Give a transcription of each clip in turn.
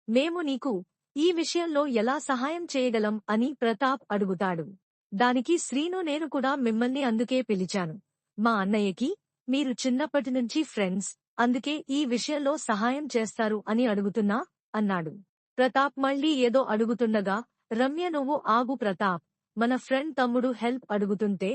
మేము నీకు ఈ విషయంలో ఎలా సహాయం చేయగలం అని ప్రతాప్ అడుగుతాడు. దానికి శ్రీను నేను కూడా మిమ్మల్ని అందుకే పిలిచాను. మా అన్నయ్యకి మీరు చిన్నప్పటినుంచి ఫ్రెండ్స్, అందుకే ఈ విషయంలో సహాయం చేస్తారు అని అడుగుతున్నా అన్నాడు. ప్రతాప్ మళ్ళీ ఏదో అడుగుతుండగా, రమ్య నువ్వు ఆగు ప్రతాప్, మన ఫ్రెండ్ తమ్ముడు హెల్ప్ అడుగుతుంటే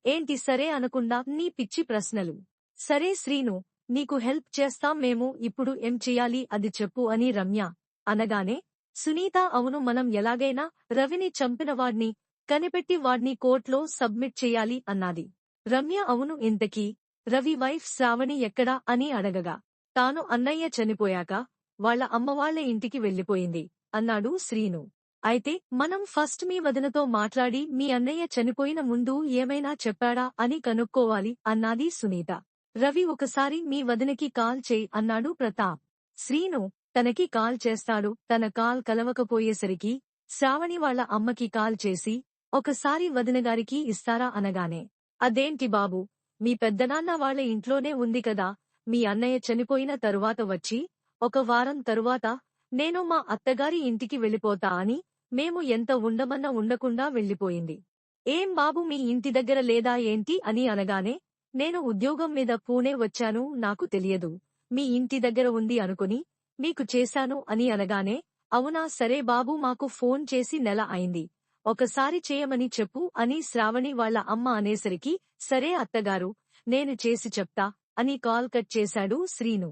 ఏంటి సరే అనకుండా నీ పిచ్చి ప్రశ్నలు. సరే శ్రీను, నీకు హెల్ప్ చేస్తాం మేము, ఇప్పుడు ఏం చెయ్యాలి అది చెప్పు అని రమ్య అనగానే, సునీత అవును మనం ఎలాగైనా రవిని చంపినవాడ్ని కనిపెట్టి వాడ్ని కోర్టులో సబ్మిట్ చెయ్యాలి అన్నాది. రమ్య అవును ఇంతకీ రవి వైఫ్ శ్రావణి ఎక్కడా అని అడగగా, తాను అన్నయ్య చనిపోయాక వాళ్ళ అమ్మవాళ్ల ఇంటికి వెళ్లిపోయింది అన్నాడు శ్రీను. అయితే మనం ఫస్ట్ మీ వదినతో మాట్లాడి మీ అన్నయ్య చనిపోయిన ముందు ఏమైనా చెప్పాడా అని కనుక్కోవాలి అన్నాది సునీత. రవి ఒకసారి మీ వదినకి కాల్ చేయి అన్నాడు ప్రతాప్. శ్రీను తనకి కాల్ చేస్తాడు. తన కాల్ కలవకపోయేసరికి శ్రావణి వాళ్ళ అమ్మకి కాల్ చేసి ఒకసారి వదినగారికి ఇస్తారా అనగానే, అదేంటి బాబూ, మీ పెద్దనాన్న వాళ్ళ ఇంట్లోనే ఉంది కదా, మీ అన్నయ్య చనిపోయిన తరువాత వచ్చి 1 వారం తరువాత నేను మా అత్తగారి ఇంటికి వెళ్ళిపోతా అని మేము ఎంత ఉండమన్నా ఉండకుండా వెళ్ళిపోయింది. ఏం బాబు మీ ఇంటి దగ్గర లేదా ఏంటి అని అనగానే, నేను ఉద్యోగం మీద పూణే వచ్చాను, నాకు తెలియదు, మీ ఇంటి దగ్గర ఉంది అనుకుని మీకు చేశాను అని అనగానే, అవునా సరే బాబూ మాకు ఫోన్ చేసి నెల అయింది, ఒకసారి చేయమని చెప్పు అని శ్రావణి వాళ్ళ అమ్మ అనేసరికి, సరే అత్తగారు నేను చేసి చెప్తా అని కాల్ కట్ చేశాడు శ్రీను.